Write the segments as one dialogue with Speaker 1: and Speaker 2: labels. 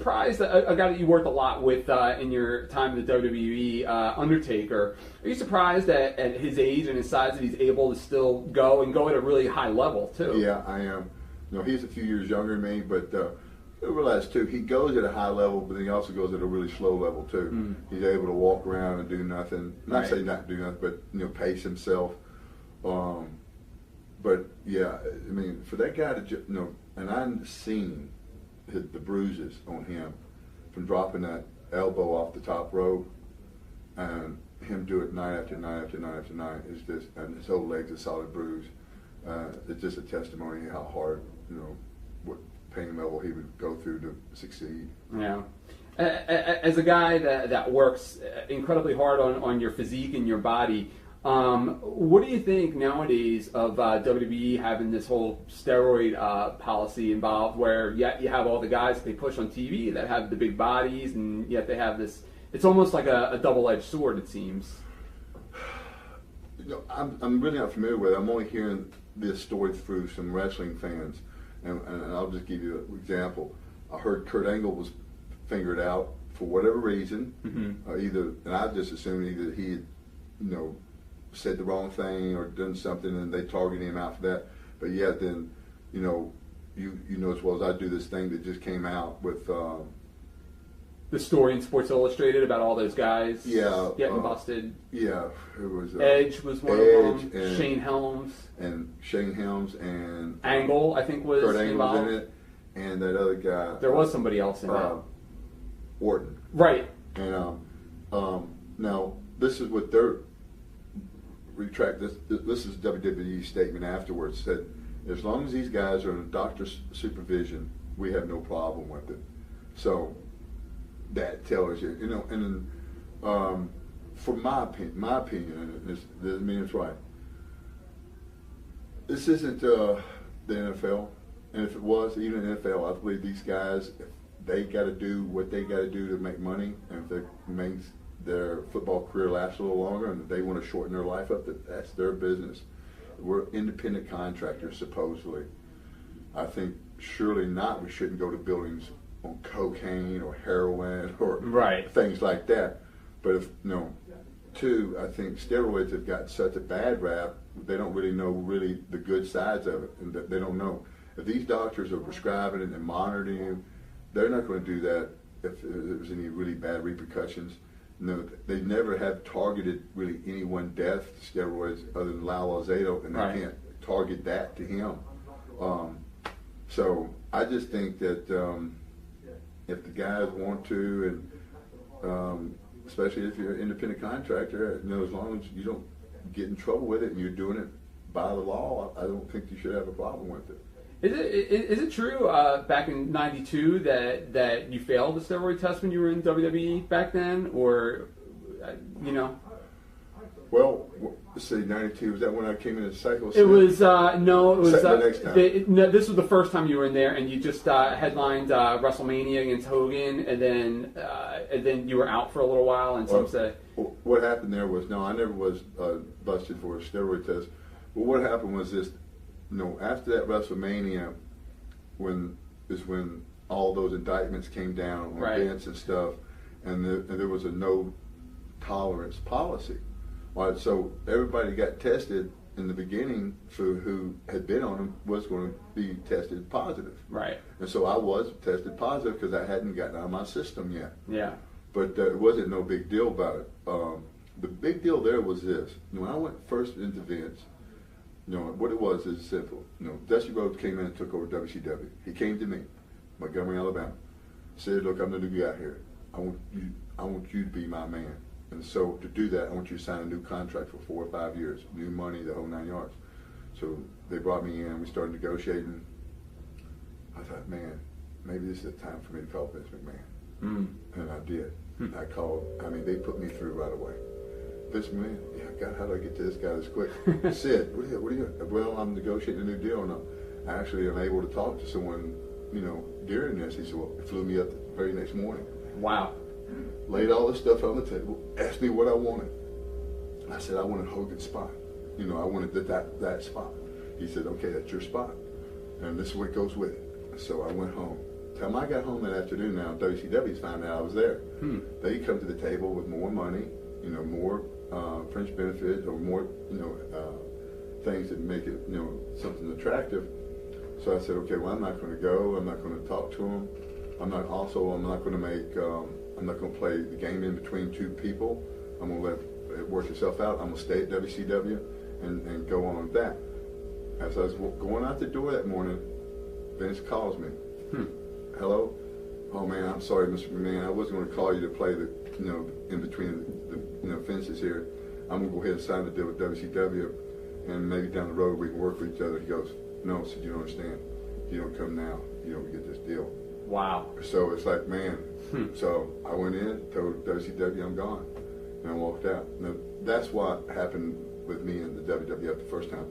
Speaker 1: surprised that a guy that you worked a lot with in your time in the WWE, Undertaker, are you surprised at his age and his size that he's able to still go at a really high level too?
Speaker 2: Yeah, I am. He's a few years younger than me, but I realize too, he goes at a high level, but then he also goes at a really slow level too. He's able to walk around and do nothing. Not say not do nothing, but pace himself. But yeah, I mean, for that guy to and I've seen the bruises on him from dropping that elbow off the top rope, and him do it night after night after night after night. It's just, and his whole leg's a solid bruise. It's just a testimony of how hard, what pain level he would go through to succeed.
Speaker 1: Yeah. As a guy that works incredibly hard on your physique and your body, what do you think nowadays of WWE having this whole steroid policy involved, where yet you have all the guys that they push on TV that have the big bodies, and yet they have this, it's almost like a double-edged sword, it seems.
Speaker 2: I'm really not familiar with it. I'm only hearing this story through some wrestling fans, and I'll just give you an example. I heard Kurt Angle was fingered out for whatever reason, either, and I just assumed either he had, said the wrong thing or done something, and they targeted him out for that. But yet then, you know as well as I do, this thing that just came out with
Speaker 1: the story in Sports Illustrated about all those guys getting busted.
Speaker 2: Yeah, it was
Speaker 1: Edge was one of them. Shane Helms and
Speaker 2: Angle,
Speaker 1: I think, was
Speaker 2: Kurt Angle
Speaker 1: involved.
Speaker 2: was in it, and that other guy.
Speaker 1: There was somebody else in it.
Speaker 2: Orton.
Speaker 1: Right.
Speaker 2: And now this is what they're retract. This is WWE's statement afterwards. Said, as long as these guys are under doctor's supervision, we have no problem with it. So that tells you, and then, for my opinion, and doesn't mean it's right. This isn't the NFL, and if it was, even the NFL, I believe these guys, if they got to do what they got to do to make money, and if it makes their football career last a little longer, and if they want to shorten their life up, that's their business. We're independent contractors, supposedly. I think surely not. We shouldn't go to buildings on cocaine or heroin or things like that. But two, I think steroids have got such a bad rap. They don't really know the good sides of it, and they don't know. If these doctors are prescribing it and monitoring you, they're not going to do that if there's any really bad repercussions. No, they never have targeted really any one death to steroids other than Lyle Alzado, and they can't target that to him. So I just think that if the guys want to, and especially if you're an independent contractor, as long as you don't get in trouble with it and you're doing it by the law, I don't think you should have a problem with it.
Speaker 1: Is it true back in '92 that you failed the steroid test when you were in WWE back then, or
Speaker 2: Well, let's see, '92, was that when I came in as Cycle?
Speaker 1: It was no, it was
Speaker 2: the next time.
Speaker 1: this was the first time you were in there, and you just headlined WrestleMania against Hogan, and then you were out for a little while, and some say.
Speaker 2: What happened there was, no, I never was busted for a steroid test. But what happened was this. After that WrestleMania, when all those indictments came down on Vince and stuff, and there was a no tolerance policy. Right, so everybody got tested in the beginning for who had been on them was going to be tested positive.
Speaker 1: Right.
Speaker 2: And so I was tested positive because I hadn't gotten out of my system yet.
Speaker 1: Yeah.
Speaker 2: But it wasn't no big deal about it. The big deal there was this. When I went first into Vince, what it was is simple. Dusty Rhodes came in and took over WCW. He came to me, Montgomery, Alabama, said, "Look, I'm the new guy here. I want you to be my man. And so to do that, I want you to sign a new contract for 4 or 5 years, new money, the whole 9 yards." So they brought me in. We started negotiating. I thought, man, maybe this is the time for me to call Vince McMahon. And I did. I called. They put me through right away. Vince McMahon, yeah, God, how do I get to this guy this quick? Sid, what are you doing? Well, I'm negotiating a new deal, and I actually am able to talk to someone, during this. He said, well, he flew me up the very next morning.
Speaker 1: Wow.
Speaker 2: Laid all this stuff on the table, asked me what I wanted. I said, I wanted Hogan's spot. I wanted that spot. He said, okay, that's your spot. And this is what goes with it. So I went home, time I got home that afternoon, now WCW's found out I was there. They come to the table with more money, more fringe benefits or more, things that make it, something attractive. So I said, okay, well, I'm not going to go. I'm not going to talk to them. I'm not going to make. I'm not going to play the game in between two people. I'm going to let it work itself out. I'm going to stay at WCW and go on with that. As I was going out the door that morning, Vince calls me. Hello? Oh man, I'm sorry, Mr. McMahon. I wasn't going to call you to play the, in between the fences here. I'm going to go ahead and sign the deal with WCW, and maybe down the road we can work with each other. He goes, no, I said, you don't understand. If you don't come now, you don't get this deal.
Speaker 1: Wow.
Speaker 2: So it's like, man. So I went in, told WCW I'm gone, and I walked out. Now, that's what happened with me in the WWF the first time.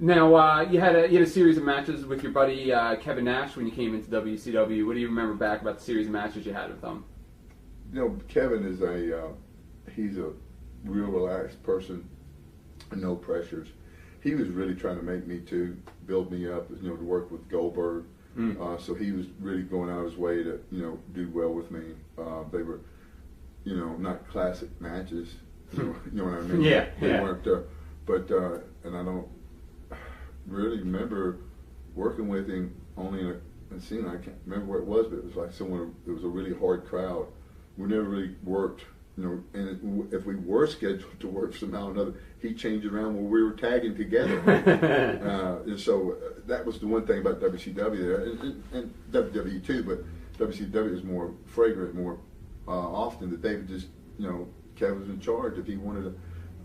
Speaker 1: Now, you had a series of matches with your buddy Kevin Nash when you came into WCW. What do you remember back about the series of matches you had with him?
Speaker 2: Kevin is he's a real relaxed person, no pressures. He was really trying to make me to build me up, to work with Goldberg. So he was really going out of his way to, do well with me. They were, not classic matches. You know what I mean?
Speaker 1: Yeah.
Speaker 2: They weren't, and I don't really remember working with him only in a scene. I can't remember where it was, but it was like it was a really hard crowd. We never really worked, and if we were scheduled to work somehow or another, he changed around when we were tagging together. And so that was the one thing about WCW there, and WWE too, but WCW is more fragrant, more often that they would just, Kevin was in charge. If he wanted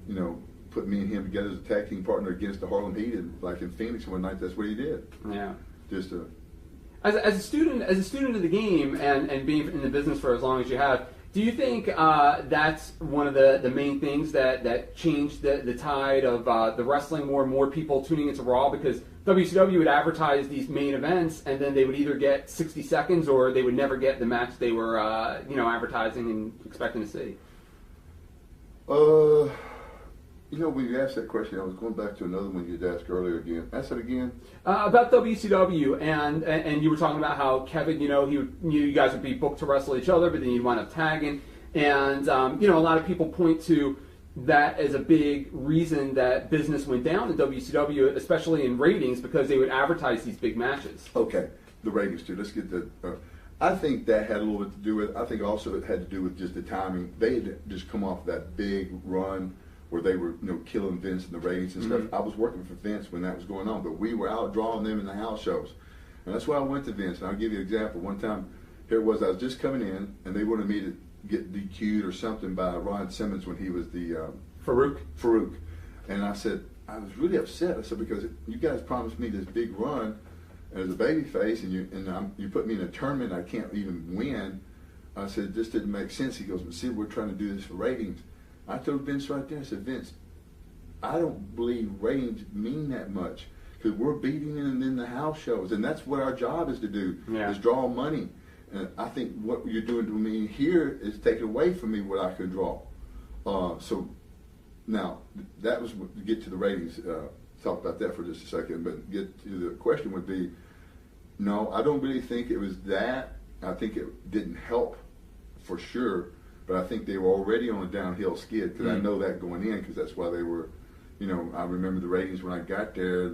Speaker 2: to, put me and him together as a tag team partner against the Harlem Heat, and like in Phoenix one night, that's what he did. Yeah. Just
Speaker 1: as a student of the game and being in the business for as long as you have, do you think that's one of the main things that changed the tide of the wrestling? More and more people tuning into Raw, because WCW would advertise these main events, and then they would either get 60 seconds or they would never get the match they were advertising and expecting to see.
Speaker 2: When you asked that question, I was going back to another one you'd asked earlier again. Ask it again.
Speaker 1: About WCW, and you were talking about how Kevin, you guys would be booked to wrestle each other, but then you'd wind up tagging. And, a lot of people point to that as a big reason that business went down in WCW, especially in ratings, because they would advertise these big matches.
Speaker 2: Okay, the ratings too. Let's get the... I think that had a little bit to do with, I think also it had to do with just the timing. They had just come off that big run where they were, killing Vince and the ratings and stuff. I was working for Vince when that was going on, but we were out drawing them in the house shows. And that's why I went to Vince. And I'll give you an example. One time, here it was, I was just coming in, and they wanted me to get DQ'd or something by Ron Simmons when he was the... Farouk. And I said, I was really upset. I said, because you guys promised me this big run as a baby face, and you put me in a tournament I can't even win. I said, this didn't make sense. He goes, but see, we're trying to do this for ratings. I told Vince right there, I said, Vince, I don't believe ratings mean that much, because we're beating them in the house shows, and that's what our job is to do, is draw money. And I think what you're doing to me here is taking away from me what I can draw. So now, that was to get to the ratings. Talk about that for just a second, but get to the question would be, no, I don't really think it was that. I think it didn't help for sure. But I think they were already on a downhill skid, because I know that going in, because that's why they were, I remember the ratings when I got there.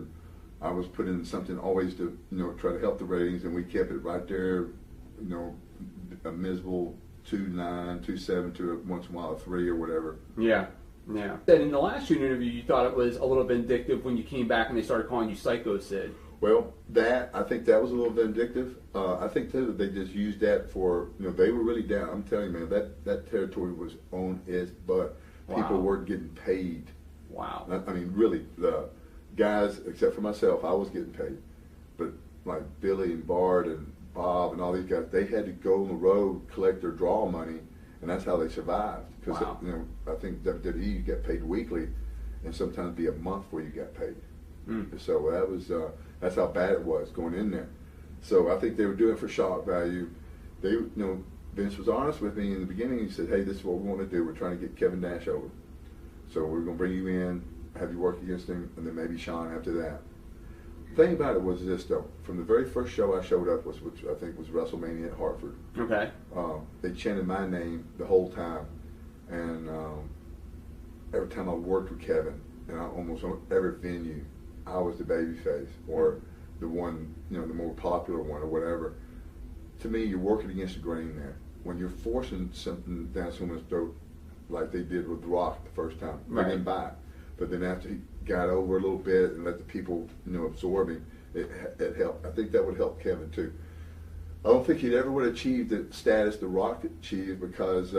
Speaker 2: I was put in something always to, try to help the ratings, and we kept it right there, a miserable 2.9, 2.7 to once in a while a 3 or whatever. Yeah.
Speaker 1: Said in the last June interview, you thought it was a little vindictive when you came back and they started calling you Psycho Sid.
Speaker 2: Well, I think that was a little vindictive. I think too that they just used that for, they were really down. I'm telling you, man, that territory was on its butt. Wow. People weren't getting paid.
Speaker 1: Wow.
Speaker 2: I mean, really, the guys, except for myself, I was getting paid. But like Billy and Bart and Bob and all these guys, they had to go on the road, collect their draw money, and that's how they survived. Because, I think WWE, you get paid weekly, and sometimes it'd be a month where you got paid. So that was... that's how bad it was going in there. So I think they were doing it for shock value. They, Vince was honest with me in the beginning. He said, hey, this is what we want to do. We're trying to get Kevin Nash over. So we're going to bring you in, have you work against him, and then maybe Sean after that. thing about it was this, though. From the very first show I showed up, which I think was WrestleMania at Hartford.
Speaker 1: Okay.
Speaker 2: They chanted my name the whole time, and every time I worked with Kevin, and almost on every venue, I was the babyface or the one, the more popular one or whatever. To me, you're working against the grain there. When you're forcing something down someone's throat, like they did with Rock the first time, they didn't buy it. But then after he got over a little bit and let the people, absorb him, it helped. I think that would help Kevin too. I don't think he'd ever would have achieved the status The Rock achieved because